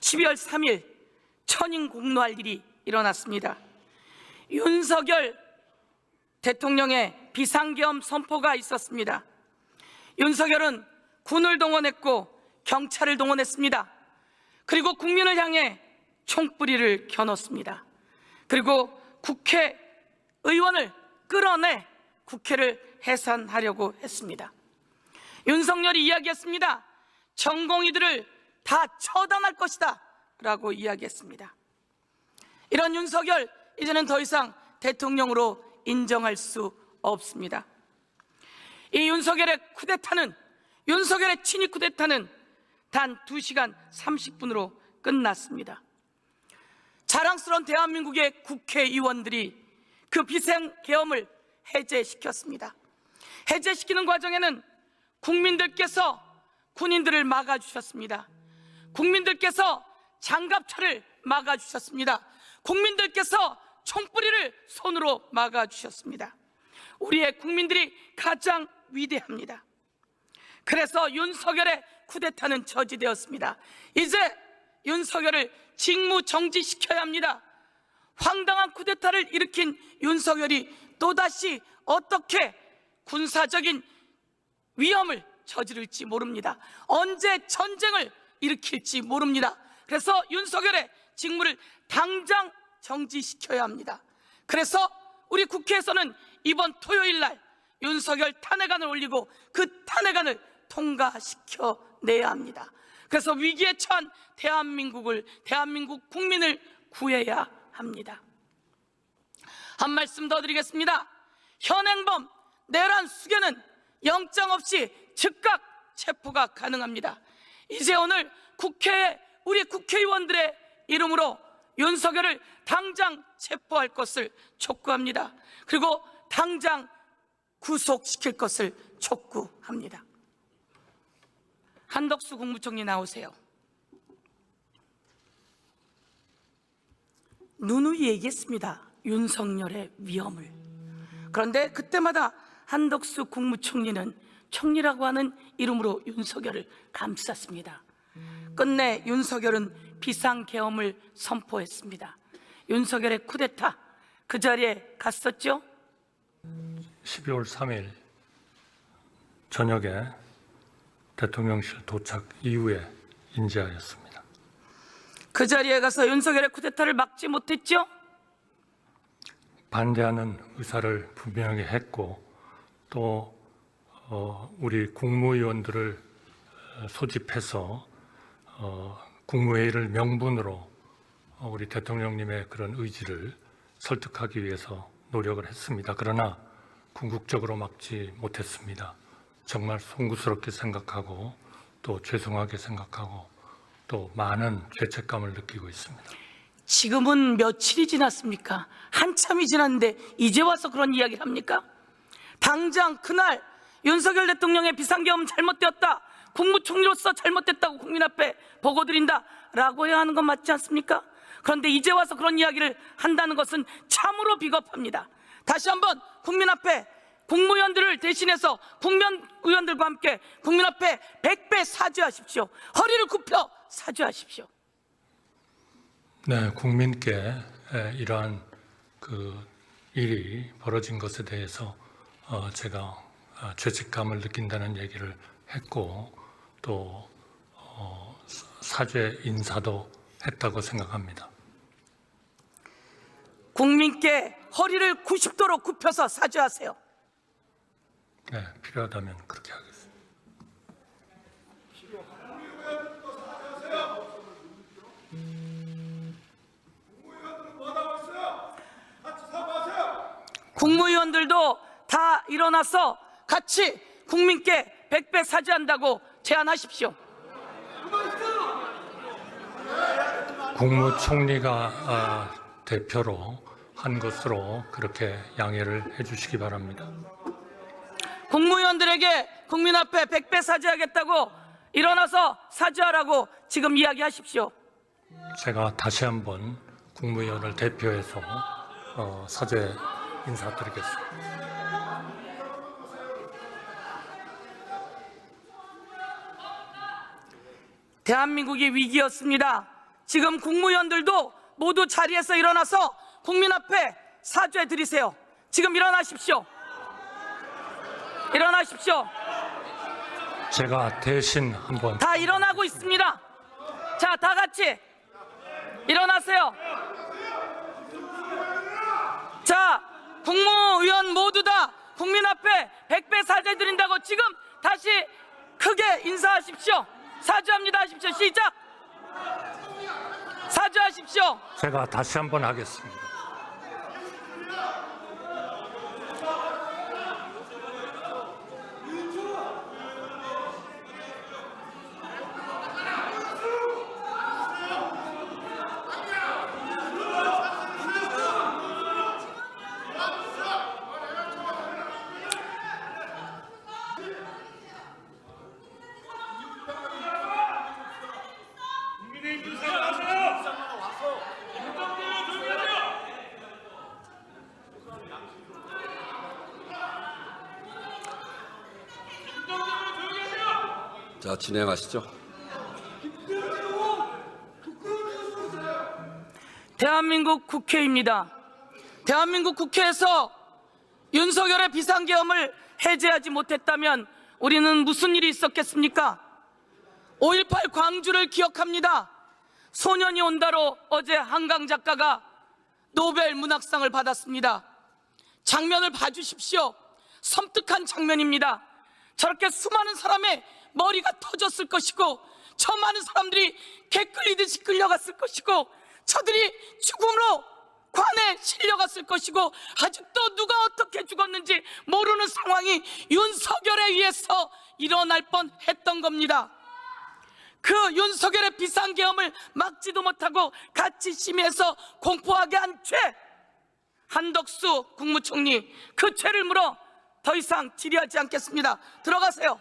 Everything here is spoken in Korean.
12월 3일 천인 공노할 일이 일어났습니다. 윤석열 대통령의 비상계엄 선포가 있었습니다. 윤석열은 군을 동원했고 경찰을 동원했습니다. 그리고 국민을 향해 총뿌리를 겨눴습니다. 그리고 국회의원을 끌어내 국회를 해산하려고 했습니다. 윤석열이 이야기했습니다. 전공의들을 다 처단할 것이다 라고 이야기했습니다. 이런 윤석열, 이제는 더 이상 대통령으로 인정할 수 없습니다. 이 윤석열의 쿠데타는, 윤석열의 친위 쿠데타는 단 2시간 30분으로 끝났습니다. 자랑스러운 대한민국의 국회의원들이 그 비상계엄을 해제시켰습니다. 해제시키는 과정에는 국민들께서 군인들을 막아주셨습니다. 국민들께서 장갑차를 막아주셨습니다. 국민들께서 총뿌리를 손으로 막아주셨습니다. 우리의 국민들이 가장 위대합니다. 그래서 윤석열의 쿠데타는 저지되었습니다. 이제 윤석열을 직무정지시켜야 합니다. 황당한 쿠데타를 일으킨 윤석열이 또다시 어떻게 군사적인 위험을 저지를지 모릅니다. 언제 전쟁을 일으킬지 모릅니다. 그래서 윤석열의 직무를 당장 정지시켜야 합니다. 그래서 우리 국회에서는 이번 토요일 날 윤석열 탄핵안을 올리고 그 탄핵안을 통과시켜내야 합니다. 그래서 위기에 처한 대한민국 국민을 구해야 합니다. 한 말씀 더 드리겠습니다. 현행범 내란 수괴는 영장 없이 즉각 체포가 가능합니다. 이제 오늘 국회에 우리 국회의원들의 이름으로 윤석열을 당장 체포할 것을 촉구합니다. 그리고 당장 구속시킬 것을 촉구합니다. 한덕수 국무총리 나오세요. 누누이 얘기했습니다. 윤석열의 위험을. 그런데 그때마다 한덕수 국무총리는 총리라고 하는 이름으로 윤석열을 감쌌습니다. 끝내 윤석열은 비상계엄을 선포했습니다. 윤석열의 쿠데타, 그 자리에 갔었죠? 12월 3일 저녁에 대통령실 도착 이후에 인지하였습니다. 그 자리에 가서 윤석열의 쿠데타를 막지 못했죠? 반대하는 의사를 분명하게 했고 또 우리 국무위원들을 소집해서 국무회의를 명분으로 우리 대통령님의 그런 의지를 설득하기 위해서 노력을 했습니다. 그러나 궁극적으로 막지 못했습니다. 정말 송구스럽게 생각하고 또 죄송하게 생각하고 또 많은 죄책감을 느끼고 있습니다. 지금은 며칠이 지났습니까? 한참이 지났는데 이제 와서 그런 이야기를 합니까? 당장 그날 윤석열 대통령의 비상계엄 잘못되었다, 국무총리로서 잘못됐다고 국민 앞에 보고드린다 라고 해야 하는 건 맞지 않습니까? 그런데 이제 와서 그런 이야기를 한다는 것은 참으로 비겁합니다. 다시 한번 국민 앞에 국무위원들을 대신해서 국무위원들과 함께 국민 앞에 100배 사죄하십시오. 허리를 굽혀 사죄하십시오. 네, 국민께 이러한 그 일이 벌어진 것에 대해서 제가 죄책감을 느낀다는 얘기를 했고 또 사죄 인사도 했다고 생각합니다. 국민께 허리를 90도로 굽혀서 사죄하세요. 네, 필요하다면 그렇게 하겠습니다. 국무위원들도 다 일어나서 같이 국민께 100배 사죄한다고 제안하십시오. 국무총리가 대표로 한 것으로 그렇게 양해를 해주시기 바랍니다. 국무위원들에게 국민 앞에 100배 사죄하겠다고 일어나서 사죄하라고 지금 이야기하십시오. 제가 다시 한번 국무위원을 대표해서 사죄 인사드리겠습니다. 대한민국이 위기였습니다. 지금 국무위원들도 모두 자리에서 일어나서 국민 앞에 사죄 드리세요. 지금 일어나십시오. 일어나십시오. 제가 대신 한번 다 일어나고 있습니다. 자, 다 같이 일어나세요. 자, 국무위원 모두 다 국민 앞에 100배 사죄 드린다고 지금 다시 크게 인사하십시오. 사죄합니다 하십시오. 시작. 사죄하십시오. 제가 다시 한번 하겠습니다. 자, 진행하시죠. 대한민국 국회입니다. 대한민국 국회에서 윤석열의 비상계엄을 해제하지 못했다면 우리는 무슨 일이 있었겠습니까? 5.18 광주를 기억합니다. 소년이 온다로 어제 한강 작가가 노벨 문학상을 받았습니다. 장면을 봐주십시오. 섬뜩한 장면입니다. 저렇게 수많은 사람의 머리가 터졌을 것이고, 저 많은 사람들이 개 끌리듯이 끌려갔을 것이고, 저들이 죽음으로 관에 실려갔을 것이고, 아직도 누가 어떻게 죽었는지 모르는 상황이 윤석열에 의해서 일어날 뻔했던 겁니다. 그 윤석열의 비상계엄을 막지도 못하고 같이 심의해서 공포하게 한 죄, 한덕수 국무총리, 그 죄를 물어 더 이상 질의하지 않겠습니다. 들어가세요.